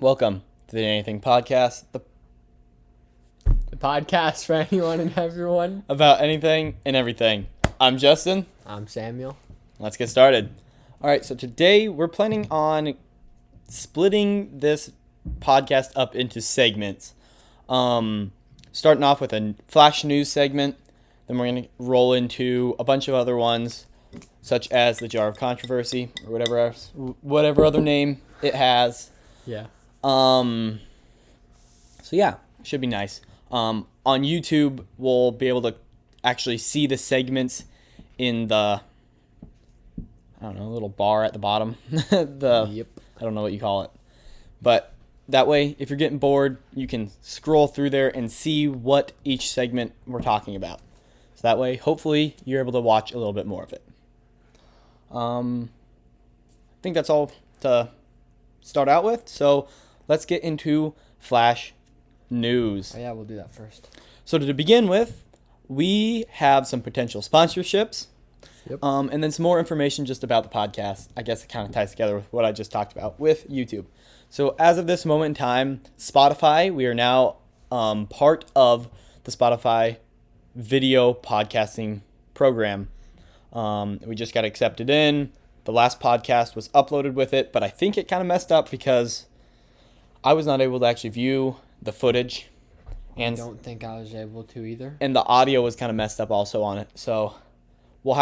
Welcome to the NEthing Podcast, The podcast for anyone and everyone. about anything and everything. I'm Justin. I'm Samuel. Let's get started. All right, so today we're planning on splitting this podcast up into segments. Starting off with a flash news segment, then we're going to roll into a bunch of other ones, such as the Jar of Controversy or whatever other name it has. Yeah. So yeah, should be nice. On YouTube, we'll be able to actually see the segments in the, little bar at the bottom. Yep. I don't know what you call it. But that way, if you're getting bored, you can scroll through there and see what each segment we're talking about. So that way, hopefully, you're able to watch a little bit more of it. I think that's all to start out with. So let's get into Flash News. Oh, yeah, we'll do that first. So to begin with, we have some potential sponsorships. Yep. And then some more information just about the podcast. I guess it kind of ties together with what I just talked about with YouTube. So as of this moment in time, Spotify, we are now part of the Spotify video podcasting program. We just got accepted in. The last podcast was uploaded with it, but I think it kind of messed up because I was not able to actually view the footage. And I don't think I was able to either. And the audio was kind of messed up also on it. So we'll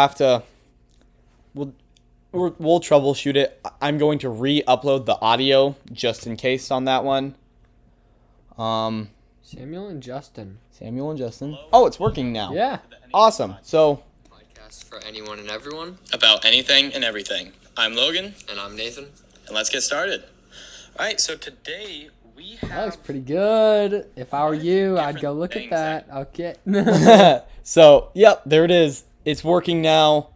troubleshoot it. I'm going to re-upload the audio just in case on that one. Samuel and Justin. Oh, it's working now. Yeah. Awesome. So Podcast for anyone and everyone. about anything and everything. I'm Logan, And I'm Nathan. and let's get started. All right, so today we That looks have... pretty good. If I were you, I'd different go look at things that. Okay. So, yep, there it is. It's working now.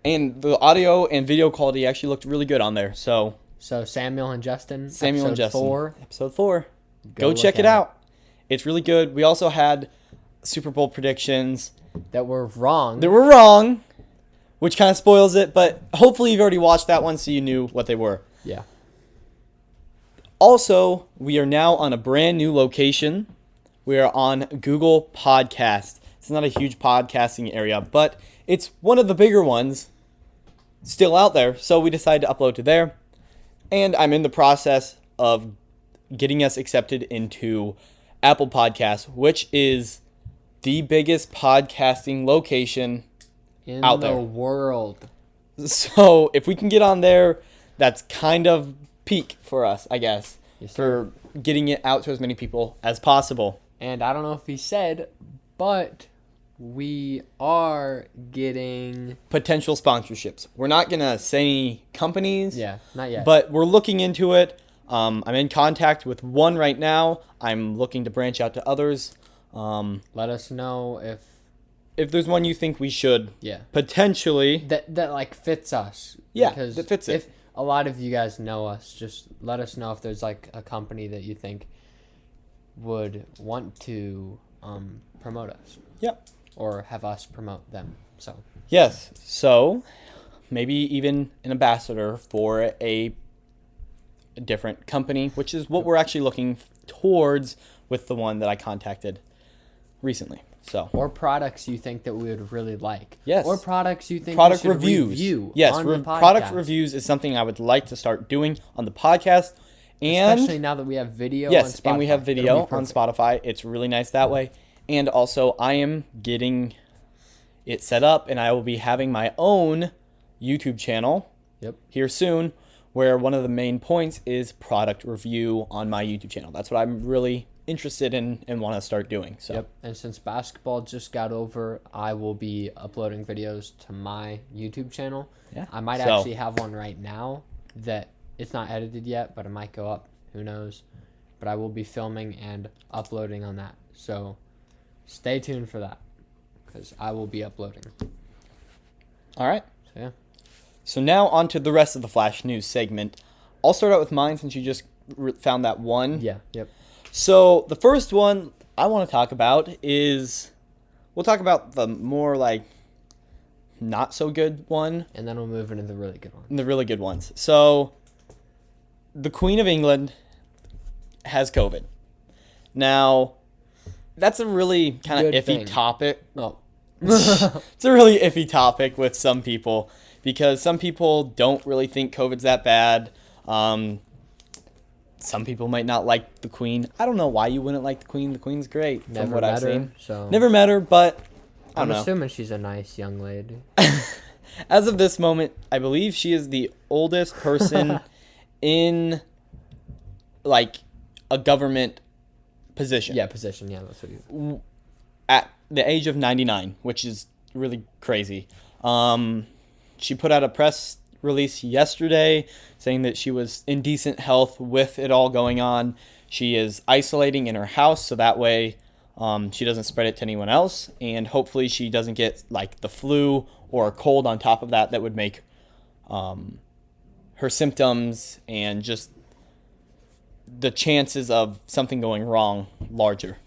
And the audio and video quality actually looked really good on there. So, So Samuel and Justin. Episode 4. Go look check at it out. It's really good. We also had Super Bowl predictions. That were wrong. They were wrong, which kind of spoils it, but hopefully you've already watched that one so you knew what they were. Yeah. Also, we are now on a brand new location. We are on Google Podcast. It's not a huge podcasting area, but it's one of the bigger ones still out there, so we decided to upload to there. And I'm in the process of getting us accepted into Apple Podcasts, which is the biggest podcasting location In out the there. world. So if we can get on there, that's kind of peak for us, I guess, Yes, for getting it out to as many people as possible. And I don't know if he said, but we are getting... Potential sponsorships. We're not going to say any companies, Yeah, not yet. but we're looking into it. I'm in contact with one right now. I'm looking to branch out to others. Let us know If there's one you think we should yeah potentially... that like fits us. Yeah, because that fits it. If a lot of you guys know us, just let us know if there's like a company that you think would want to promote us. Yep. Or have us promote them. So Yes. So maybe even an ambassador for a different company, which is what we're actually looking towards with the one that I contacted recently. So or products you think that we would really like. Yes. Or products you think product we should reviews. review Yes, on the podcast. product reviews is something I would like to start doing on the podcast. And Especially now that we have video on yes, Spotify. and we have It'll be video on perfect. Spotify. It's really nice that way. And also, I am getting it set up, and I will be having my own YouTube channel Yep. here soon, where one of the main points is product review on my YouTube channel. That's what I'm really interested in and want to start doing. So Yep. And since basketball just got over, I will be uploading videos to my YouTube channel. yeah, I might So, actually have one right now that it's not edited yet, but it might go up. Who knows? But I will be filming and uploading on that. So stay tuned for that because I will be uploading. all right. So yeah. So now on to the rest of the Flash News segment. I'll start out with mine since you just found that one. Yeah. Yep. So the first one I want to talk about is, we'll talk about the more like not so good one And then we'll move into the really good one. and the really good ones. So the Queen of England, has COVID. Now, that's a really kind of Good iffy thing. topic. No. It's a really iffy topic with some people because some people don't really think COVID's that bad. Some people might not like the Queen. I don't know why you wouldn't like the Queen. The Queen's great from Never what I've met her, seen. so Never met her, but I I'm don't know. assuming she's a nice young lady. As of this moment, I believe she is the oldest person in like a government position. Yeah, position. Yeah, that's what you. At the age of 99, which is really crazy. She put out a press release yesterday saying that she was in decent health with it all going on. She is isolating in her house so that way she doesn't spread it to anyone else, and hopefully she doesn't get like the flu or a cold on top of that would make her symptoms and just the chances of something going wrong larger.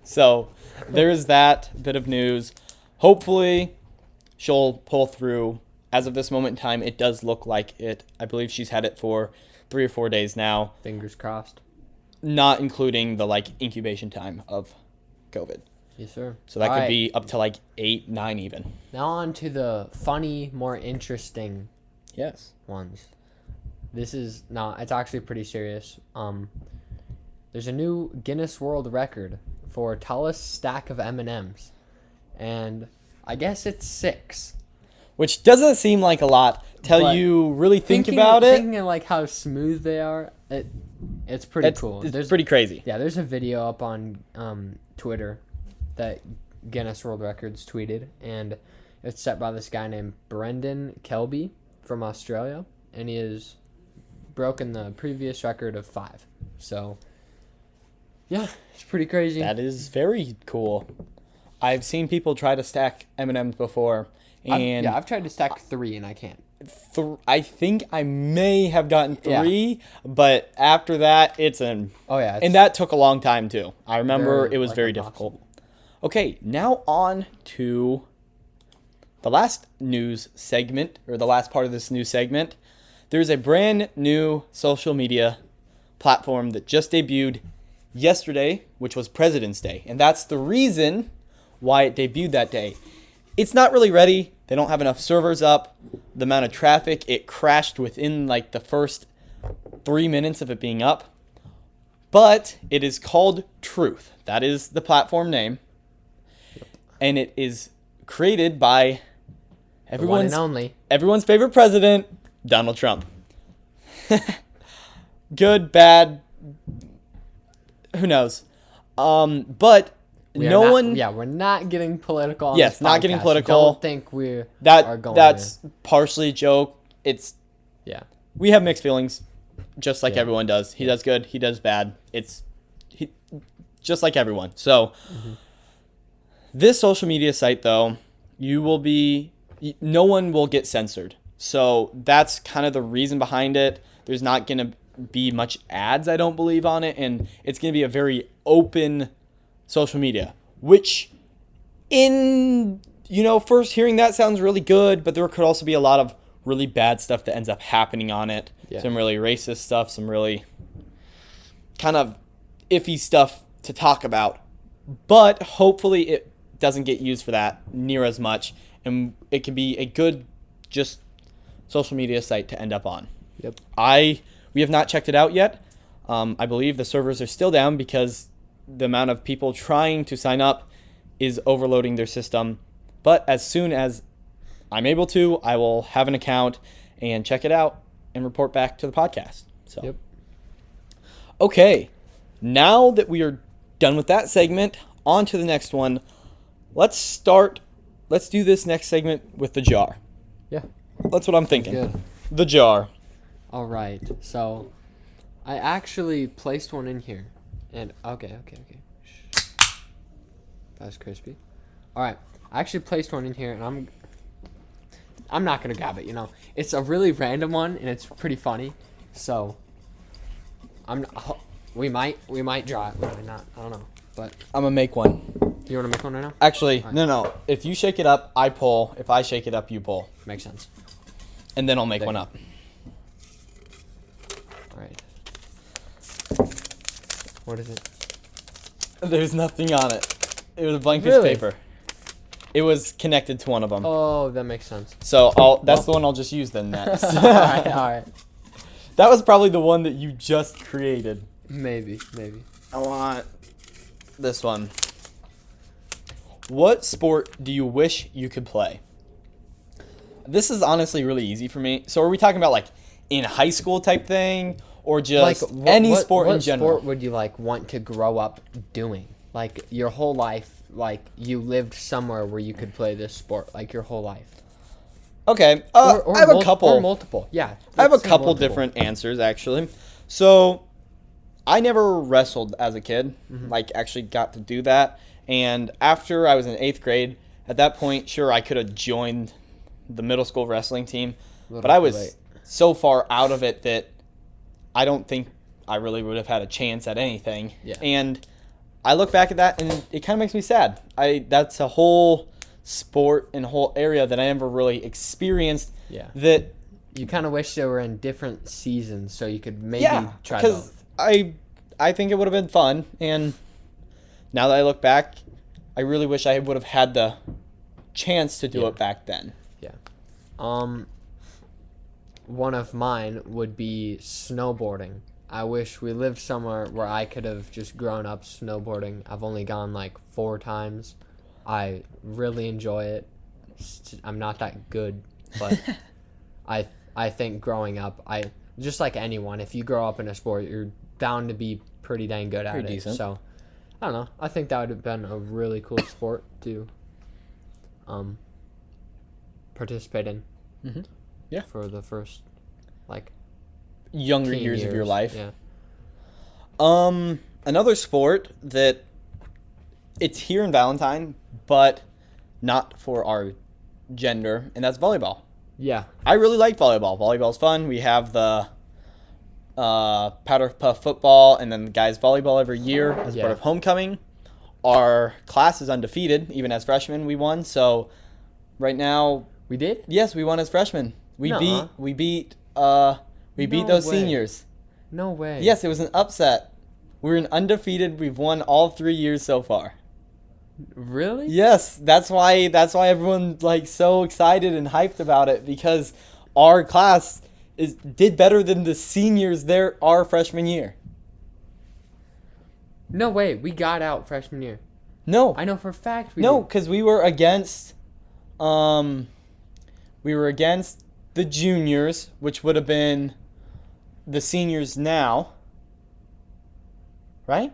So there is that bit of news. Hopefully she'll pull through. As of this moment in time, it does look like it. I believe she's had it for 3 or 4 days now, Fingers crossed. not including the like incubation time of COVID. Yes, sir. So that All could right. be up to like 8, 9 even. Now on to the funny, more interesting Yes. ones. This is not. It's actually pretty serious. There's a new Guinness World Record for tallest stack of M&Ms, and I guess it's 6. Which doesn't seem like a lot till But you really think about it. Thinking like how smooth they are, it's pretty cool. It's pretty crazy. Yeah, there's a video up on Twitter that Guinness World Records tweeted, and it's set by this guy named Brendan Kelby from Australia, and he has broken the previous record of 5. So, yeah, it's pretty crazy. That is very cool. I've seen people try to stack M&Ms before, and I've tried to stack 3 and I can't. I think I may have gotten 3, but after that, it's an... Oh yeah, And that took a long time, too. I remember Very, it was like, very impossible. difficult. Okay, now on to the last news segment, or the last part of this news segment. There's a brand new social media platform that just debuted yesterday, which was President's Day. And that's the reason why it debuted that day. It's not really ready. They don't have enough servers up. The amount of traffic, it crashed within like the first 3 minutes of it being up. But it is called Truth. That is the platform name. And it is created by The one and only. everyone's favorite president, Donald Trump. Good, bad, who knows? But We're not getting political. On Yes, this not getting podcast. political. Don't think we are going. that's partially a joke. It's there. Yeah. we have mixed feelings, just like Yeah. everyone does. He does good, he does bad. Just like everyone. So this social media site, though, no one will get censored. So that's kind of the reason behind it. There's not going to be much ads, I don't believe, on it, and it's going to be a very open social media, which first hearing that sounds really good, but there could also be a lot of really bad stuff that ends up happening on it. Yeah. Some really racist stuff, some really kind of iffy stuff to talk about. But hopefully it doesn't get used for that near as much, and it can be a good just social media site to end up on. Yep. We have not checked it out yet. I believe the servers are still down because the amount of people trying to sign up is overloading their system. But as soon as I'm able to, I will have an account and check it out and report back to the podcast. So, Yep. Okay, now that we are done with that segment, on to the next one. Let's do this next segment with the jar. Yeah. That's what I'm thinking. Good. The jar. All right. So, I actually placed one in here, and okay. Shh. That was crispy. All right. I actually placed one in here, and I'm not gonna grab it. It's a really random one, and it's pretty funny. So, we might draw it, we might not. I don't know. But I'm going to make one. you want to make one right now? Actually, All right. no. If you shake it up, I pull. If I shake it up, you pull. Makes sense. And then I'll make There one you up. All right. What is it? There's nothing on it. It was a blank piece of Really? paper. It was connected to one of them. Oh, that makes sense. So that's the one I'll just use then next. All right. That was probably the one that you just created. Maybe. I want this one. What sport do you wish you could play? This is honestly really easy for me. So are we talking about like in high school type thing or just any sport in general? What sport would you like want to grow up doing? Like your whole life, like you lived somewhere where you could play this sport, like your whole life. Okay, I have a couple. Or multiple, yeah. I have a let's say couple multiple. different answers actually. So I never wrestled as a kid, like actually got to do that. And after I was in 8th grade, at that point, sure, I could have joined the middle school wrestling team, but I was late. so far out of it that I don't think I really would have had a chance at anything. Yeah. And I look back at that, and it kind of makes me sad. That's a whole sport and whole area that I never really experienced. Yeah. That You kind of wish they were in different seasons so you could maybe try because both. I think it would have been fun, and now that I look back, I really wish I would have had the chance to do it back then. Yeah. One of mine would be snowboarding. I wish we lived somewhere where I could have just grown up snowboarding. I've only gone like 4 times. I really enjoy it. I'm not that good, but I think growing up, just like anyone, if you grow up in a sport, you're bound to be pretty dang good at it. Decent. So, I don't know. I think that would have been a really cool sport to participate in. Mm-hmm. Yeah. For the first, like, Younger teen years of your life. Yeah. Another sport that it's here in Valentine, but not for our gender, and that's volleyball. Yeah. I really like volleyball. Volleyball's fun. We have the powder puff football and then the guys volleyball every year as part of homecoming. Our class is undefeated. Even as freshmen, we won. So right now, We did? yes, we won as freshmen. We Nuh-uh. beat No those way. seniors. No way. Yes, it was an upset. We're an undefeated. We've won all 3 years so far. Really? Yes, that's why everyone's like so excited and hyped about it, because our class did better than the seniors our freshman year. No way. We got out freshman year. No, I know for a fact we no, did. because we were against the juniors, which would have been the seniors now, right?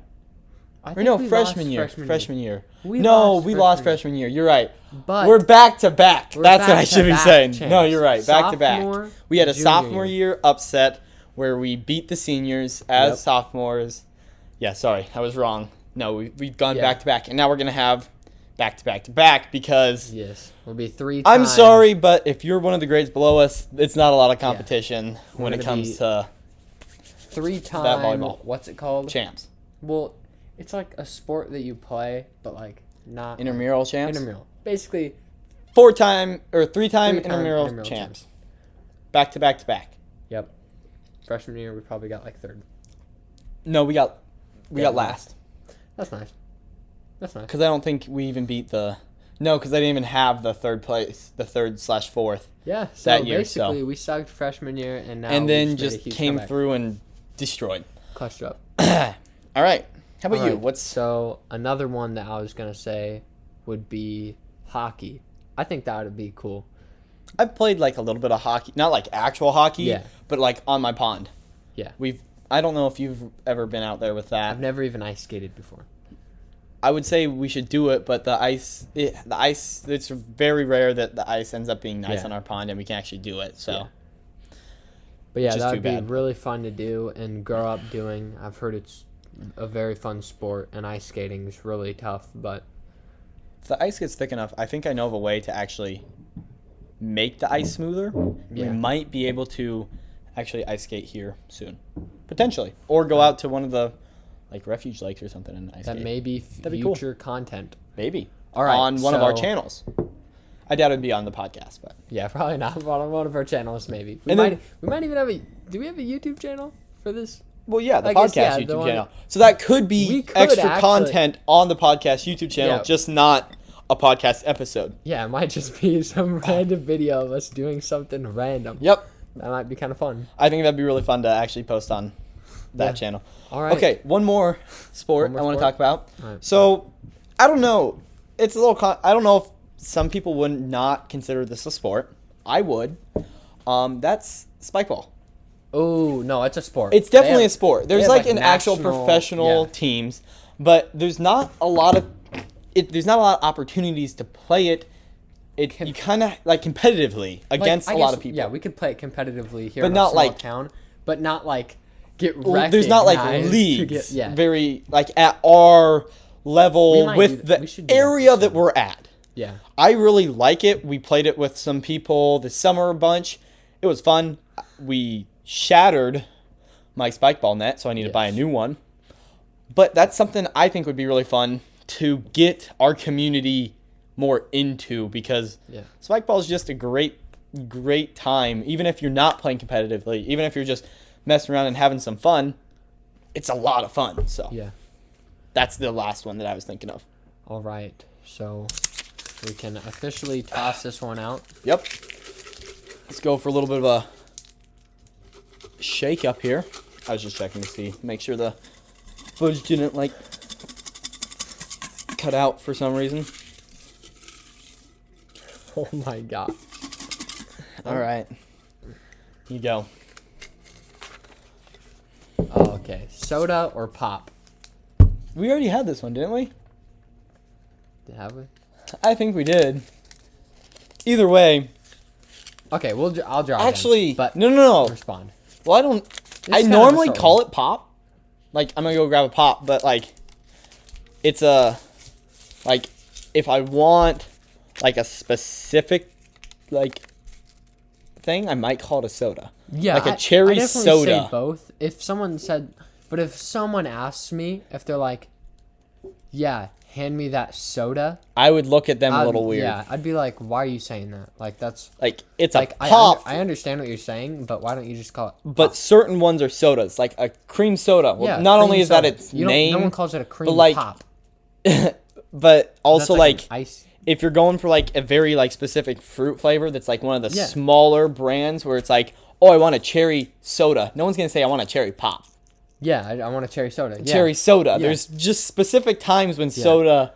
I Or think no, we freshman lost year. Freshman year. We We lost freshman freshman year. You're right. But we're back to back. we're That's what I should be back-to-back saying. champs. No, you're right. Back to back. Sophomore, We had a junior sophomore year. year upset where we beat the seniors as Yep. sophomores. Yeah, sorry, I was wrong. No, we've gone Yeah. back to back, and now we're gonna have back to back to back because Yes. We'll be 3 I'm times. sorry, but if you're one of the grades below us, it's not a lot of competition when We're it gonna comes be to 3-time. volleyball. What's it called? champs. Well, it's like a sport that you play, but like not Intramural champs. intramural. Basically, 3-time Three-time intramural intramural champs. Back to back to back. yep. Freshman year, we probably got like 3rd. No, we got Yeah, last. That's nice. That's nice. Because I don't think we even beat because I didn't even have the 3rd place, the 3rd/4th. Yeah. So that year, basically, so. we sucked freshman year, and now And we then made a just huge came comeback. through and destroyed. Clutched up. All right. How about you? Alright, What's so another one that I was gonna say would be hockey. I think that would be cool. I've played like a little bit of hockey, not like actual hockey, Yeah. but like on my pond. Yeah. I don't know if you've ever been out there with that. I've never even ice skated before. I would say we should do it, but the ice, it's very rare that the ice ends up being nice Yeah. on our pond and we can actually do it. So Yeah. But yeah, Which is that too would be bad. really fun to do and grow up doing. I've heard it's a very fun sport, and ice skating is really tough. But if the ice gets thick enough, I think I know of a way to actually make the ice smoother. We Yeah. might be able to actually ice skate here soon, potentially, or go out to one of the like refuge lakes or something and ice that skate. may be That'd be cool. future content. Maybe. All right, on one of our so- channels. I doubt it'd be on the podcast, but Yeah, probably not on one of our channels. Maybe we And might. then- We might even have a. Do we have a YouTube channel for this? Well, yeah, the I guess, podcast yeah, the YouTube one- channel. So that could We be could extra actually- content on the podcast YouTube channel, Yeah. just not a podcast episode. Yeah, it might just be some random video of us doing something random. Yep. That might be kind of fun. I think that'd be really fun to actually post on that Yeah. channel. All right. Okay, one more sport One more I want to sport? talk about. All right. So, I don't know. It's a little. I don't know if some people would not consider this a sport. I would. That's spike ball. Oh, no, it's a sport. It's definitely a sport. There's have, like like, an actual national- professional yeah. teams, but there's not a lot of there's not a lot of opportunities to play it. You kind of like competitively against I a lot guess, of people. Yeah, we could play it competitively here But in not a small like- town, but not like get Well, recognized. there's not like to leagues get- yeah. very like at our We level might with we should the do that area soon. that we're at. Yeah. I really like it. We played it with some people this summer a bunch. It was fun. We shattered my spike ball net, so I need to buy a Yes. new one. But that's something I think would be really fun to get our community more into, because Yeah. spike ball is just a great time. Even if you're not playing competitively, even if you're just messing around and having some fun, it's a lot of fun. So Yeah. that's the last one that I was thinking of. All right. So we can officially toss this one out. Yep. Let's go for a little bit of a shake up here. I was just checking to see, make sure the footage didn't like cut out for some reason. Oh my god. All right. You go. Oh, okay. Soda or pop? We already had this one, didn't we? Have we? I think we did. Either way, Okay, I'll draw. actually, but no. respond. Well, I don't. I kind of a normally short call one. it pop. Like, I'm gonna go grab a pop, but like, it's a like, if I want like a specific like thing, I might call it a soda. Yeah, like a cherry I definitely soda. say both. If someone said, but if someone asks me if they're like, yeah, hand me that soda, I would look at them a little weird. Yeah, I'd be like, why are you saying that? Like that's Like, it's like a pop, I understand what you're saying, but why don't you just call it? but certain ones are sodas, like a cream soda. Well, Yeah, not cream only is soda. that its You don't- name, no one calls it a cream like, pop. but also That's like an ice. if you're going for like a very like specific fruit flavor that's like one of the Yeah. smaller brands where it's like, oh, I want a cherry soda. No one's gonna say I want a cherry pop. Yeah, I want a cherry soda. Yeah. Cherry soda. Yeah. There's just specific times when soda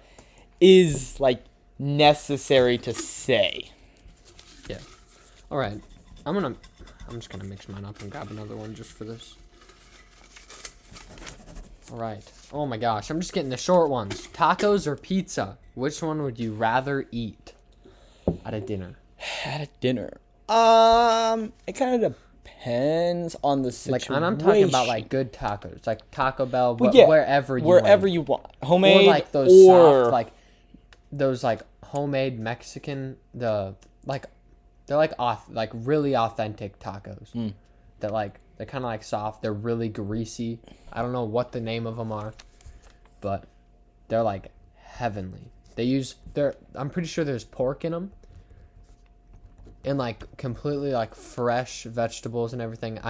is like necessary to say. Yeah. All right. I'm just gonna mix mine up and grab another one just for this. All right. Oh my gosh, I'm just getting the short ones. Tacos or pizza? Which one would you rather eat at a dinner? At a dinner. It kind of depends on the situation. Like, and I'm talking about like good tacos, like Taco Bell, Well, yeah, wherever you wherever want. you want, Or homemade like those or soft, like those like homemade Mexican, they're like really authentic tacos. That like they're kind of like soft. They're really greasy. I don't know what the name of them are, but they're like heavenly. I'm pretty sure there's pork in them. And like completely like fresh vegetables and everything.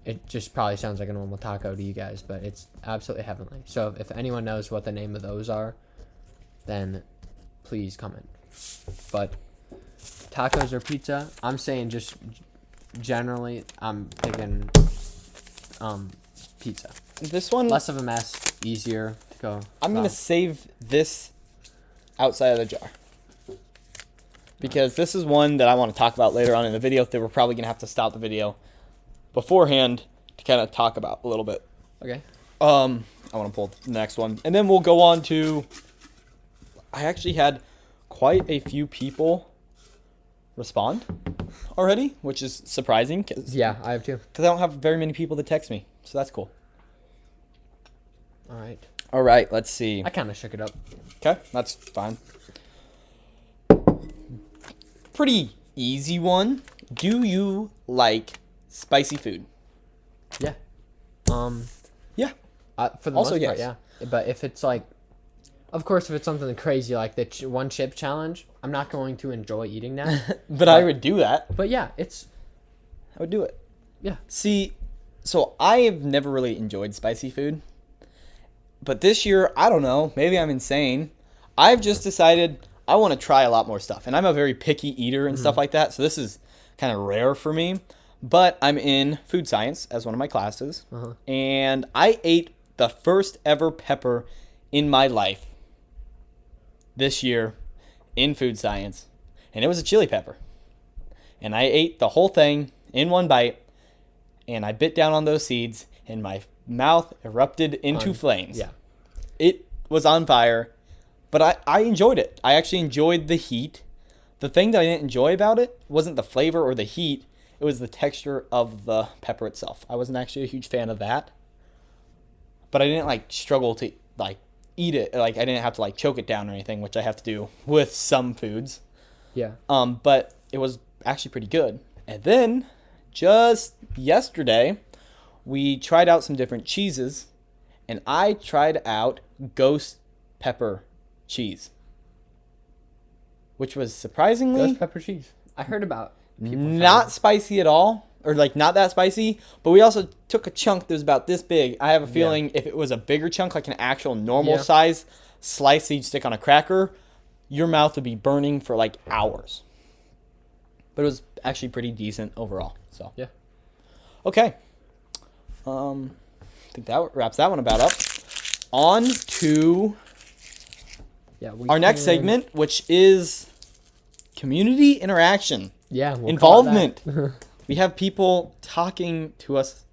It just probably sounds like a normal taco to you guys, but it's absolutely heavenly. So if anyone knows what the name of those are, then please comment. But tacos or pizza, I'm saying just generally, I'm picking pizza. this one. Less of a mess, easier to go. I'm gonna save this outside of the jar because this is one that I want to talk about later on in the video. That we're probably gonna have to stop the video beforehand to kind of talk about a little bit. Okay. I want to pull the next one, and then we'll go on to. I actually had quite a few people respond already, which is surprising because Yeah, I have two. I don't have very many people that text me, so that's cool. All right. All right, let's see. I kind of shook it up. Okay, that's fine. Pretty easy one. Do you like spicy food? Yeah. Yeah. For the Also, most part, yes. yeah. But if it's like, of course, if it's something crazy like the one chip challenge, I'm not going to enjoy eating that. But I would do that. But yeah, I would do it. yeah. See, So I have never really enjoyed spicy food. But this year, I don't know, maybe I'm insane. I've just decided I want to try a lot more stuff. And I'm a very picky eater and stuff like that. So this is kind of rare for me. But I'm in food science as one of my classes. And I ate the first ever pepper in my life this year in food science. And it was a chili pepper. And I ate the whole thing in one bite. And I bit down on those seeds. And my mouth erupted into flames. Yeah. It was on fire. But I enjoyed it. I actually enjoyed the heat. The thing that I didn't enjoy about it wasn't the flavor or the heat. It was the texture of the pepper itself. I wasn't actually a huge fan of that. But I didn't struggle to eat it. I didn't have to choke it down or anything, which I have to do with some foods. Yeah. But it was actually pretty good. And then just yesterday, we tried out some different cheeses, and I tried out ghost pepper cheese, which was surprisingly Ghost pepper cheese. I heard about people not spicy at all, or not that spicy. But we also took a chunk that was about this big. I have a feeling if it was a bigger chunk, like an actual normal size slice that you'd stick on a cracker, your mouth would be burning for hours. But it was actually pretty decent overall. So Yeah. Okay. I think that wraps that one about up. On to our next segment, which is community interaction. Yeah. We'll Involvement. We have people talking to us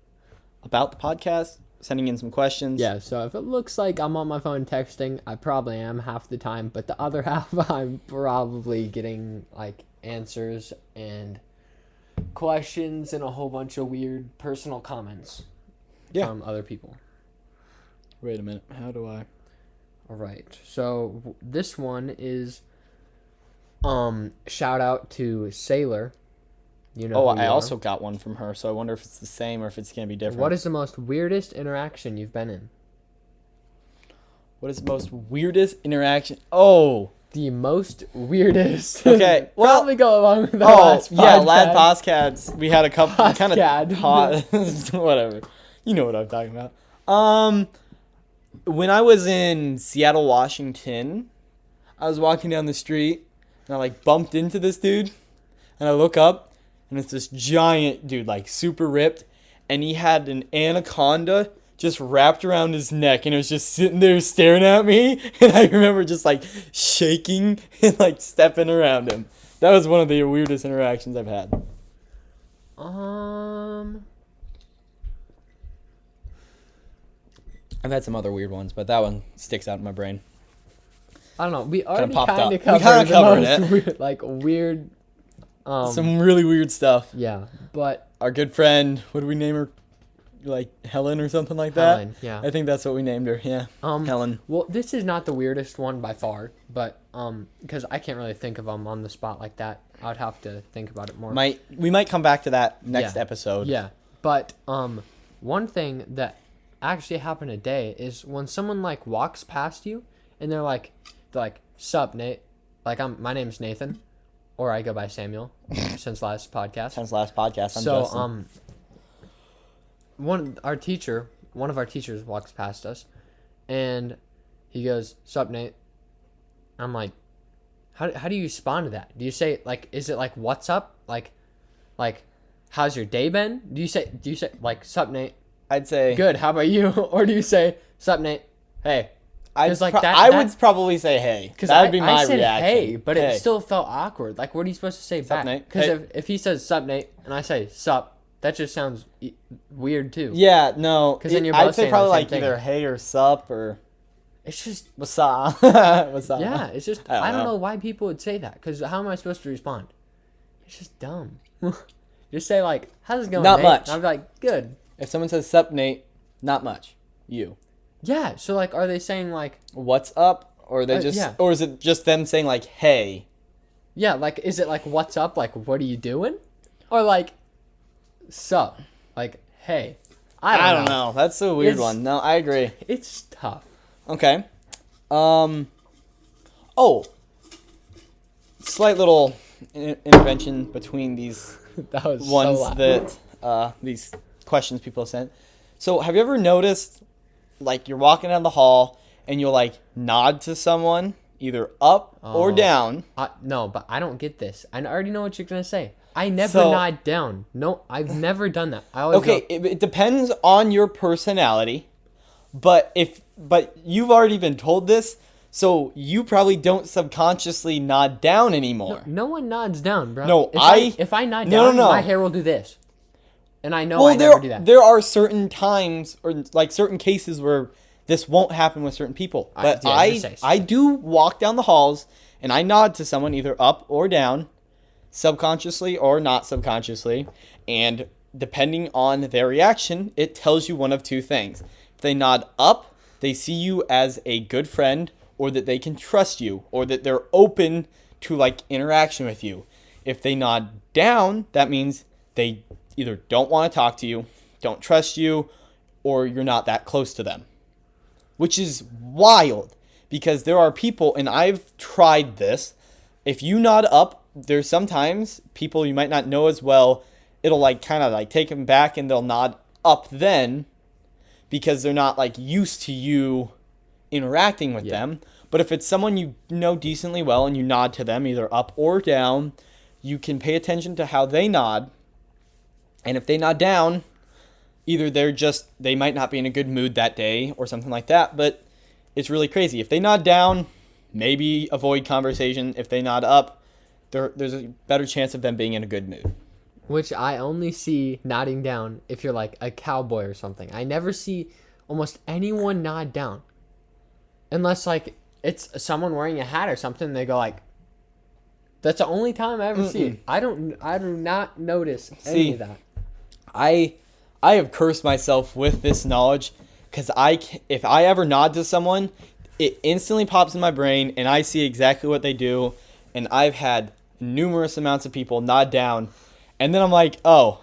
about the podcast, sending in some questions. Yeah, so if it looks like I'm on my phone texting, I probably am half the time, but the other half I'm probably getting answers and questions and a whole bunch of weird personal comments from other people. Wait a minute. How do I? All right. So this one is shout out to Sailor. You know. I also got one from her, so I wonder if it's the same or if it's going to be different. What is the most weirdest interaction you've been in? What is the most weirdest interaction? Oh. The most weirdest. Okay. Well, probably go along with the last podcast. Yeah, lad podcasts. We had a couple kind of hot whatever. You know what I'm talking about. When I was in Seattle, Washington, I was walking down the street and I bumped into this dude, and I look up and it's this giant dude, super ripped, and he had an anaconda just wrapped around his neck, and it was just sitting there staring at me, and I remember just shaking and stepping around him. That was one of the weirdest interactions I've had. I've had some other weird ones, but that one sticks out in my brain. I don't know. We already popped kind up. of We covered, kinda covered the most it. weird. Some really weird stuff. Yeah, but Our good friend, what do we name her? Helen or something like that? Helen, yeah. I think that's what we named her, yeah. Helen. Well, this is not the weirdest one by far, but because I can't really think of them on the spot like that. I'd have to think about it more. We might come back to that next episode. Yeah, but one thing that actually happened today is when someone walks past you and they're like, "Sup, Nate?" My name's Nathan, or I go by Samuel since last podcast. I'm Justin. One of our teachers walks past us, and he goes, "Sup, Nate?" I'm like, how do you respond to that? Do you say is it what's up? How's your day been? Do you say "Sup, Nate"? I'd say Good. How about you? Or do you say "Sup, Nate"? Hey. I would probably say hey. Because that would be my I said reaction. Hey, but it still felt awkward. What are you supposed to say back? Nate? Because if he says "Sup, Nate," and I say "Sup," that just sounds weird too. Yeah, no. 'Cause then you're both I'd say saying probably the same thing. either hey or sup or It's just what's up. What's up? yeah. It's just I don't know why people would say that. Because how am I supposed to respond? It's just dumb. Just say "How's it going?" Not Nate? much. And I'd be good. If someone says sup, Nate, not much. You. Yeah. So are they saying what's up, or are they just, yeah. or is it just them saying hey? Yeah. Is it what's up? What are you doing? Or sup? Hey. I don't know. That's a weird one. No, I agree. It's tough. Okay. Slight little intervention between these That was ones so loud. that these questions people have sent. So have you ever noticed, like, you're walking down the hall and you'll, like, nod to someone either up or down? No, but I don't get this. I already know what you're going to say. I never So- nod down. No, I've never done that. I always Okay, it depends on your personality, but you've already been told this, so you probably don't subconsciously nod down anymore. No one nods down, bro. No, if I nod No, down, no. my hair will do this. And I know Well, I never do that. there are certain times or like certain cases where this won't happen with certain people. But I do walk down the halls and I nod to someone either up or down, subconsciously or not subconsciously, and depending on their reaction, it tells you one of two things. If they nod up, they see you as a good friend, or that they can trust you, or that they're open to like interaction with you. If they nod down, that means they either don't want to talk to you, don't trust you, or you're not that close to them. Which is wild, because there are people, and I've tried this, if you nod up, there's sometimes people you might not know as well, it'll like kind of like take them back and they'll nod up then, because they're not like used to you interacting with them. But if it's someone you know decently well and you nod to them either up or down, you can pay attention to how they nod. And if they nod down, either they might not be in a good mood that day or something like that, but it's really crazy. If they nod down, maybe avoid conversation. If they nod up, there's a better chance of them being in a good mood. Which I only see nodding down if you're like a cowboy or something. I never see almost anyone nod down. Unless like it's someone wearing a hat or something, they go like, that's the only time I ever see it. I do not notice any of that. I have cursed myself with this knowledge, because if I ever nod to someone, it instantly pops in my brain and I see exactly what they do. And I've had numerous amounts of people nod down, and then I'm like, oh,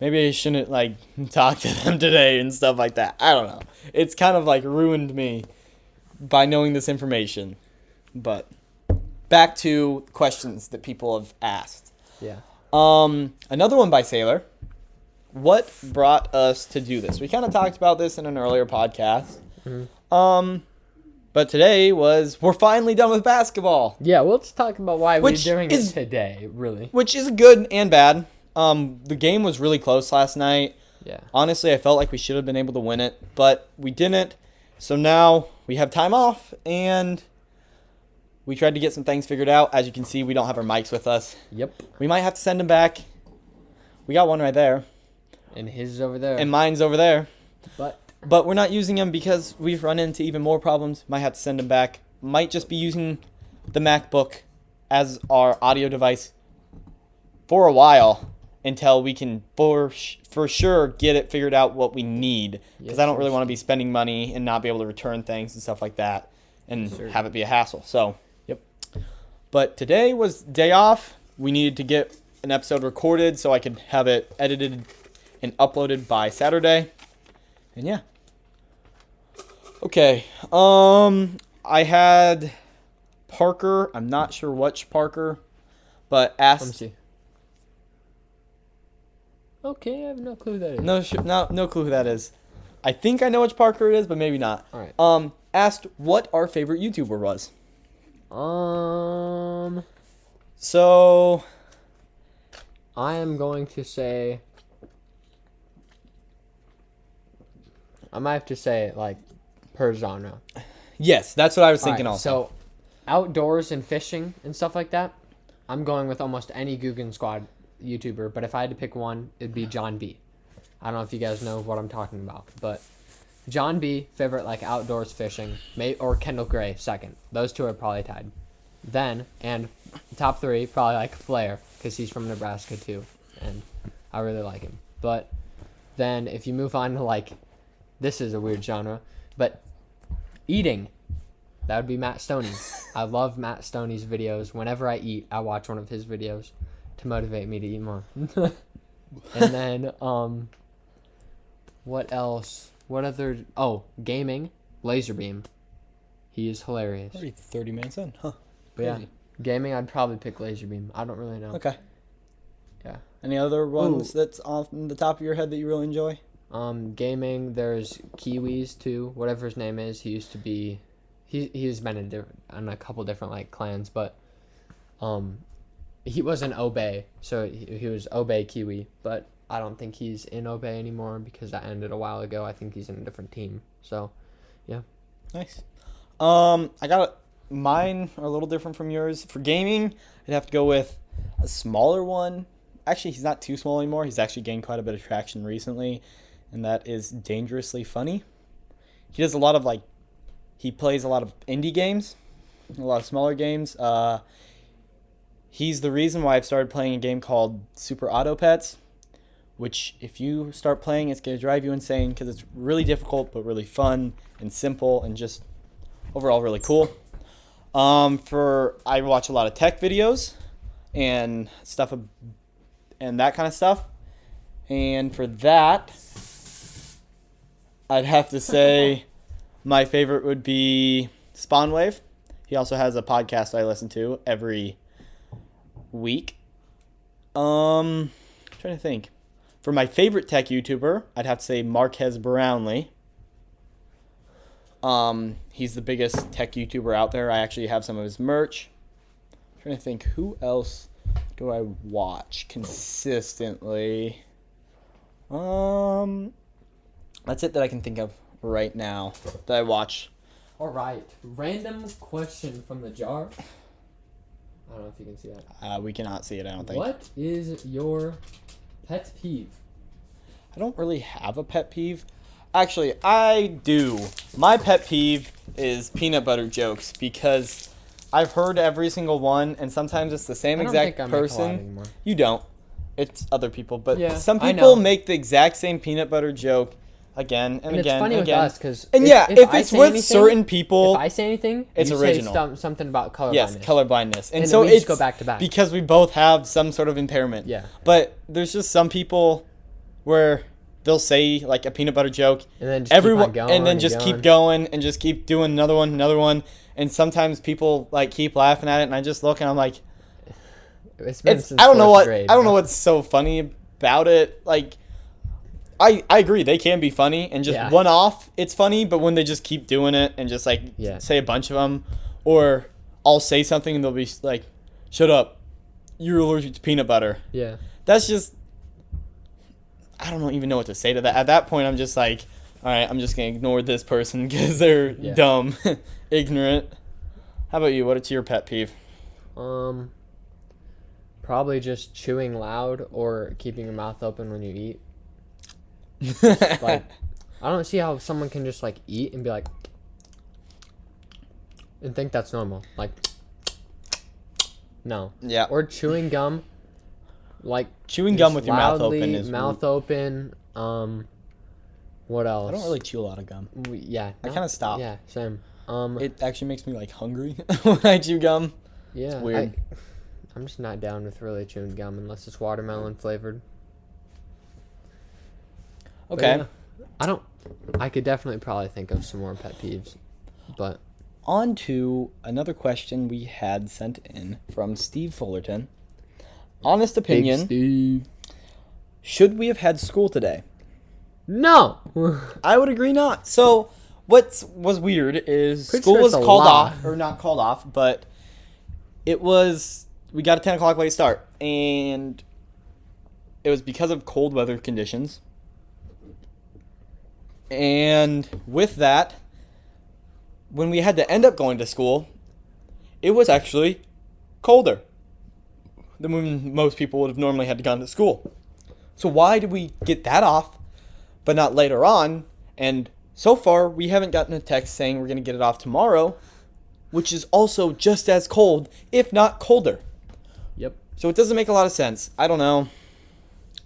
maybe I shouldn't like talk to them today and stuff like that. I don't know. It's kind of like ruined me by knowing this information. But back to questions that people have asked. Yeah. Another one by Sailor. What brought us to do this? We kind of talked about this in an earlier podcast. Mm-hmm. But today we're finally done with basketball. Yeah, we'll just talk about why we're doing it today, really. Which is good and bad. The game was really close last night. Yeah. Honestly, I felt like we should have been able to win it, but we didn't. So now we have time off, and we tried to get some things figured out. As you can see, we don't have our mics with us. Yep. We might have to send them back. We got one right there. And his is over there. And mine's over there. But we're not using them because we've run into even more problems. Might have to send them back. Might just be using the MacBook as our audio device for a while until we can for sure get it figured out what we need. Because I don't really want to be spending money and not be able to return things and stuff like that and have it be a hassle. So, yep. But today was day off. We needed to get an episode recorded so I could have it edited and uploaded by Saturday. And yeah. Okay. I had Parker. I'm not sure which Parker, but asked. Let me see. Okay, I have no clue who that is. No clue who that is. I think I know which Parker it is, but maybe not. All right. Asked what our favorite YouTuber was. So I am going to say. I might have to say like per genre. Yes, that's what I was thinking also. So outdoors and fishing and stuff like that, I'm going with almost any Guggen Squad YouTuber, but if I had to pick one, it'd be John B. I don't know if you guys know what I'm talking about, but John B, favorite like outdoors fishing, or Kendall Gray second. Those two are probably tied. Then, and top three, probably like Flair, because he's from Nebraska too, and I really like him. But then if you move on to like, this is a weird genre, but eating, that would be Matt Stoney. I love Matt Stoney's videos. Whenever I eat, I watch one of his videos to motivate me to eat more. And then, what else? What other? Oh, gaming, Laserbeam. He is hilarious. Already 30 minutes in, huh? But yeah, gaming, I'd probably pick Laserbeam. I don't really know. Okay. Yeah. Any other ones that's off the top of your head that you really enjoy? Gaming. There's Kiwis too. Whatever his name is. He used to be. He's been in a couple different like clans, but he was an Obey, so he was Obey Kiwi, but I don't think he's in Obey anymore because that ended a while ago. I think he's in a different team. So, yeah. Nice. I got mine are a little different from yours. For gaming, I'd have to go with a smaller one. Actually, he's not too small anymore. He's actually gained quite a bit of traction recently, and that is Dangerously Funny. He does a lot of he plays a lot of indie games, a lot of smaller games. He's the reason why I've started playing a game called Super Auto Pets, which if you start playing, it's going to drive you insane because it's really difficult but really fun and simple and just overall really cool. I watch a lot of tech videos and stuff and that kind of stuff. And for that, I'd have to say my favorite would be Spawnwave. He also has a podcast I listen to every week. Trying to think. For my favorite tech YouTuber, I'd have to say Marquez Brownlee. He's the biggest tech YouTuber out there. I actually have some of his merch. Trying to think, who else do I watch consistently? That's it that I can think of right now that I watch. All right. Random question from the jar. I don't know if you can see that. We cannot see it, I don't think. What is your pet peeve? I don't really have a pet peeve. Actually, I do. My pet peeve is peanut butter jokes because I've heard every single one, and sometimes it's the same exact person. You don't. It's other people, but yeah, some people make the exact same peanut butter joke again and again it's funny and again. With us because if it's with certain people, if I say anything, it's original. Say something about colorblindness. Yes, colorblindness, and so we it's go back to back because we both have some sort of impairment. Yeah, but there's just some people where they'll say like a peanut butter joke, and then just keep going and just keep doing another one, and sometimes people like keep laughing at it, and I just look and I'm like, I don't know what's so funny about it. Like, I agree they can be funny and just one off it's funny, but when they just keep doing it and just say a bunch of them, or I'll say something and they'll be like, "Shut up, you're allergic to peanut butter." Yeah, that's just. I don't even know what to say to that. At that point, I'm just like, all right, I'm just going to ignore this person because they're dumb, ignorant. How about you? What's your pet peeve? Probably just chewing loud or keeping your mouth open when you eat. I don't see how someone can just eat and be like, and think that's normal. No. Yeah. Or chewing gum. Chewing gum with your mouth open is open. What else? I don't really chew a lot of gum. I kind of stop. Yeah, same. It actually makes me hungry when I chew gum. Yeah, it's weird. I'm just not down with really chewing gum unless it's watermelon flavored. Okay. I could definitely probably think of some more pet peeves, but on to another question we had sent in from Steve Fullerton. Honest opinion, Steve. Should we have had school today? No. I would agree not. So what was weird is school was called off, or not called off, but we got a 10 o'clock late start, and it was because of cold weather conditions. And with that, when we had to end up going to school, it was actually colder than when most people would have normally had to gone to school. So why did we get that off, but not later on? And so far, we haven't gotten a text saying we're going to get it off tomorrow, which is also just as cold, if not colder. Yep. So it doesn't make a lot of sense. I don't know.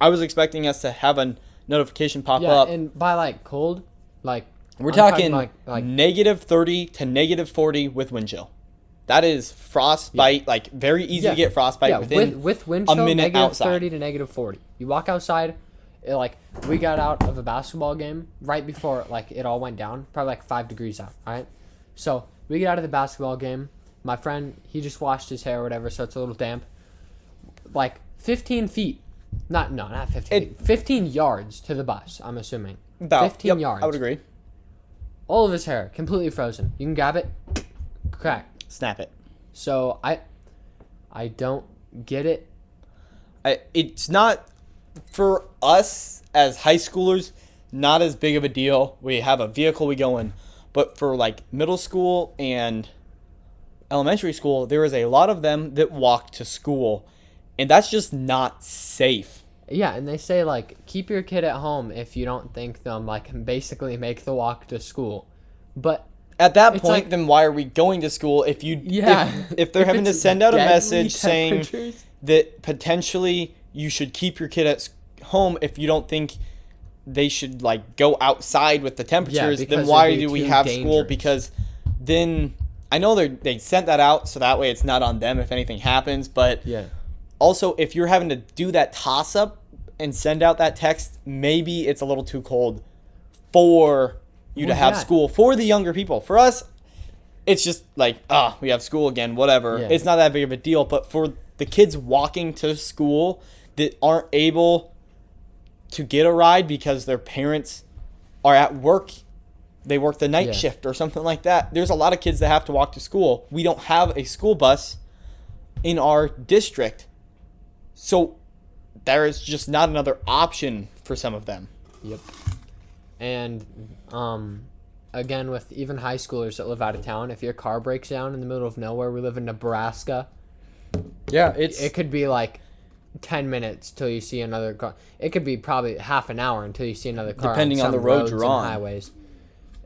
I was expecting us to have a notification pop up. Yeah, and by cold, we're talking negative 30 to negative 40 with wind chill. That is frostbite, very easy to get frostbite within with wind chill, a minute negative outside. 30 to negative 40. You walk outside, we got out of a basketball game right before it all went down, probably 5 degrees out, right? So we get out of the basketball game. My friend, he just washed his hair or whatever, so it's a little damp. 15 feet Not 15. 15 yards to the bus, I'm assuming. About 15 yards. I would agree. All of his hair completely frozen. You can grab it, crack. Snap it. So I don't get it. It's not, for us as high schoolers, not as big of a deal. We have a vehicle we go in. But for like middle school and elementary school, there is a lot of them that walk to school. And that's just not safe. Yeah, and they say, like, keep your kid at home if you don't think them, like, can basically make the walk to school. But at that point, like, then why are we going to school if they're having to send out a message saying that potentially you should keep your kid at home if you don't think they should, like, go outside with the temperatures, then why do we have school? Because then I know they sent that out so that way it's not on them if anything happens, but also if you're having to do that toss up and send out that text, maybe it's a little too cold for you to have school. For the younger people, for us, it's just like, we have school again, whatever. It's not that big of a deal. But for the kids walking to school that aren't able to get a ride because their parents are at work, they work the night shift or something like that. There's a lot of kids that have to walk to school. We don't have a school bus in our district. So there is just not another option for some of them. Yep. And again, with even high schoolers that live out of town, if your car breaks down in the middle of nowhere, we live in Nebraska. Yeah, it could be like 10 minutes till you see another car. It could be probably half an hour until you see another car. Depending on the road you're on. Highways.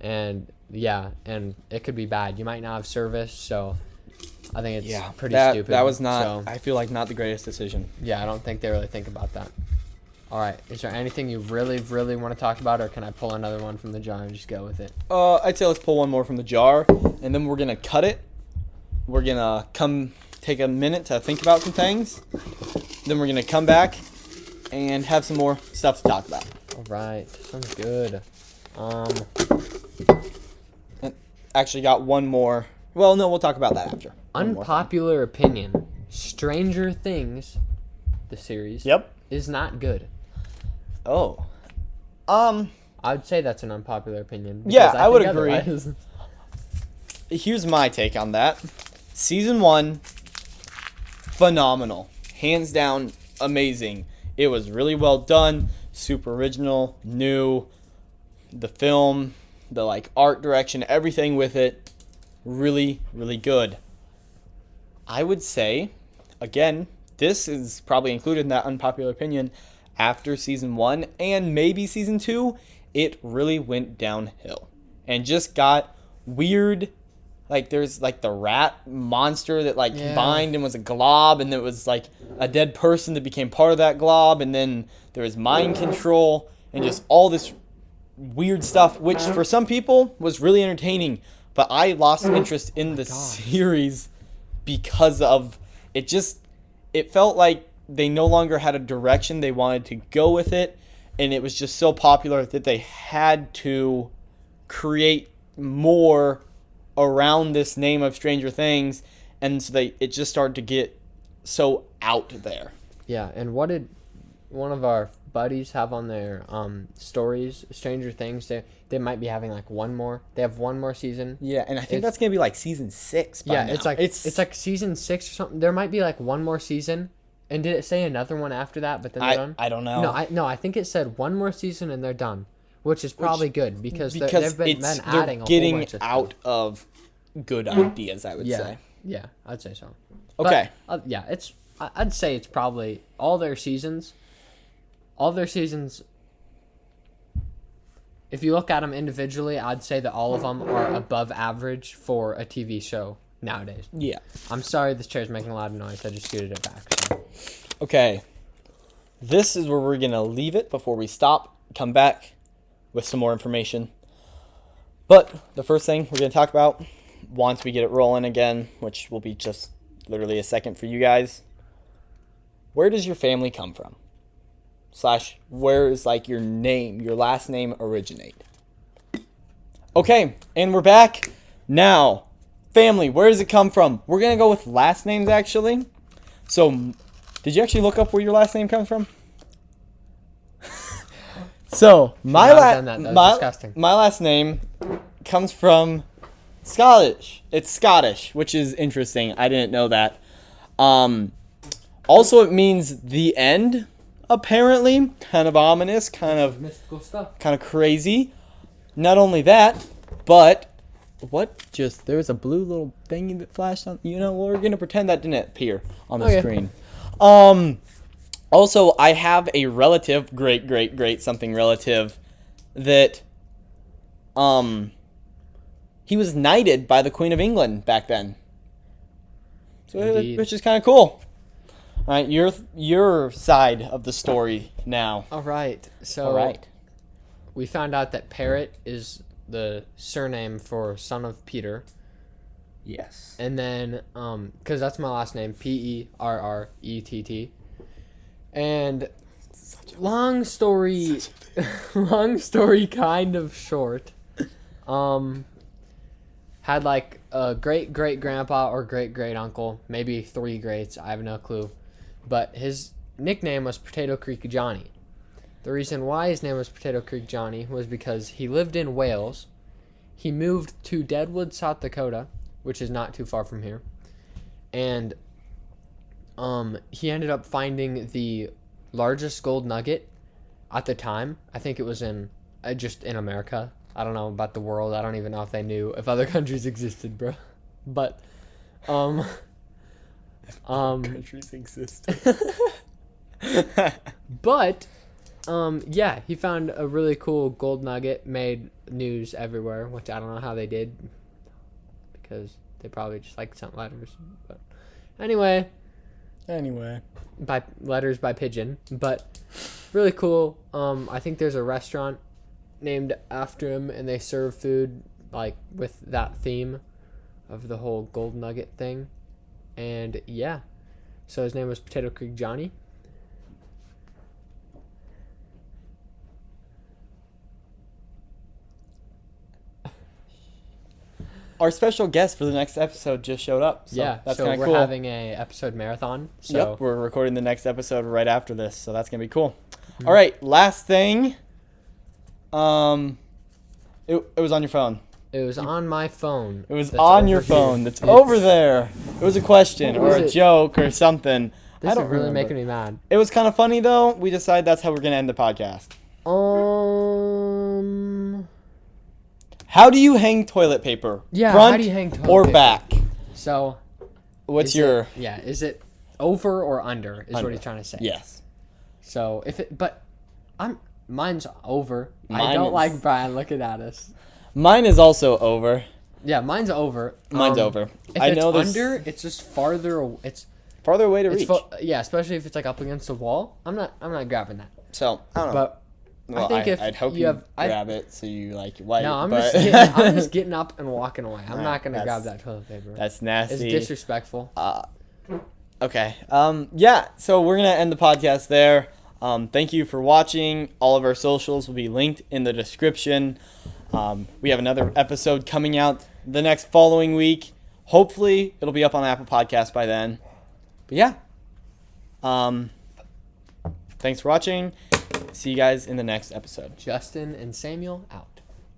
And and it could be bad. You might not have service, so I think it's pretty stupid. That was not, I feel like, not the greatest decision. Yeah, I don't think they really think about that. All right, is there anything you really, really want to talk about, or can I pull another one from the jar and just go with it? I'd say let's pull one more from the jar, and then we're going to cut it. We're going to come take a minute to think about some things. Then we're going to come back and have some more stuff to talk about. All right, sounds good. Actually got one more. Well, no, we'll talk about that after. Unpopular opinion. Stranger Things, the series, is not good. Oh. I'd say that's an unpopular opinion. Yeah, I would agree. Here's my take on that. Season 1, phenomenal. Hands down, amazing. It was really well done, super original, new. The film, the like art direction, everything with it, really, really good. I would say, again, this is probably included in that unpopular opinion. After season 1 and maybe season 2, it really went downhill and just got weird. Like there's like the rat monster that like combined and was a glob, and there was like a dead person that became part of that glob, and then there was mind control and just all this weird stuff, which for some people was really entertaining, but I lost interest in the series because of it. It felt like they no longer had a direction they wanted to go with it, and it was just so popular that they had to create more around this name of Stranger Things, and so it just started to get so out there. Yeah, and what did one of our buddies have on their stories, Stranger Things? They might be having like one more. They have one more season. Yeah, and I think that's gonna be like season 6 by now. It's like season 6 or something. There might be like one more season. And did it say another one after that, but then they're done? I don't know. I think it said one more season and they're done, which is probably good because they've been adding a whole bunch of out of good ideas, I would say. Yeah, I'd say so. Okay. But, I'd say it's probably all their seasons. If you look at them individually, I'd say that all of them are above average for a TV show nowadays. Yeah. I'm sorry this chair's making a lot of noise. I just scooted it back. So. Okay. This is where we're going to leave it before we stop, come back with some more information. But the first thing we're going to talk about, once we get it rolling again, which will be just literally a second for you guys, where does your family come from? / where is like your name, your last name originate? Okay, and we're back. Now, family, where does it come from? We're going to go with last names, actually. So, did you actually look up where your last name comes from? So my not have done that. That was disgusting. my last name comes from Scottish. It's Scottish, which is interesting. I didn't know that. Also, it means the end. Apparently, kind of ominous, kind of Mystical stuff. kind of crazy. Not only that, but there was a blue little thingy that flashed on. We're gonna pretend that didn't appear on the screen. Also, I have a relative, great something relative, that he was knighted by the Queen of England back then. So, Indeed. which is kind of cool. All right, your side of the story now. All right. So All right. we found out that Perrett is the surname for son of Peter. Yes. And then, because that's my last name, Perrett. And long story kind of short. Had like a great grandpa or great uncle, maybe 3 greats, I have no clue. But his nickname was Potato Creek Johnny. The reason why his name was Potato Creek Johnny was because he lived in Wales. He moved to Deadwood, South Dakota, which is not too far from here. And he ended up finding the largest gold nugget at the time. I think it was just in America. I don't know about the world. I don't even know if they knew if other countries existed, bro. But countries exist. But yeah, he found a really cool gold nugget, made news everywhere, which I don't know how they did, because they probably just like sent letters. But anyway, by letters by pigeon. But really cool. I think there's a restaurant named after him, and they serve food like with that theme of the whole gold nugget thing. And yeah, so his name was Potato Creek Johnny. Our special guest for the next episode just showed up. So Yeah, that's so kind we're of cool. having a episode marathon. So Yep, we're recording the next episode right after this, so that's gonna be cool. All right, last thing. It was on your phone. it was on my phone. It was That's on your over here. phone. That's over there. It was a question What or was a it? joke or something. This I is don't really remember. making me mad. It was kind of funny though. We decided that's how we're gonna end the podcast. How do you hang toilet paper? Yeah, Front how do you hang toilet or paper? back? So What's is your is it over or under? Is Under. what he's trying to say. yes? So mine's over. I Mine don't is- like Brian looking at us. Mine is also over. Yeah, mine's over. Mine's over. If I it's know this under, it's just farther. It's farther away to reach. yeah, especially if it's like up against the wall. I'm not grabbing that. So I don't know. But Well, I think if I'd hope you you have- I- grab it so you like wipe. no, I'm but just getting up and walking away. I'm not gonna that's- grab that toilet paper. That's It's nasty. disrespectful. Okay. Yeah. So we're gonna end the podcast there. Thank you for watching. All of our socials will be linked in the description. We have another episode coming out the next following week. Hopefully, it'll be up on Apple Podcasts by then. But yeah. Thanks for watching. See you guys in the next episode. Justin and Samuel out.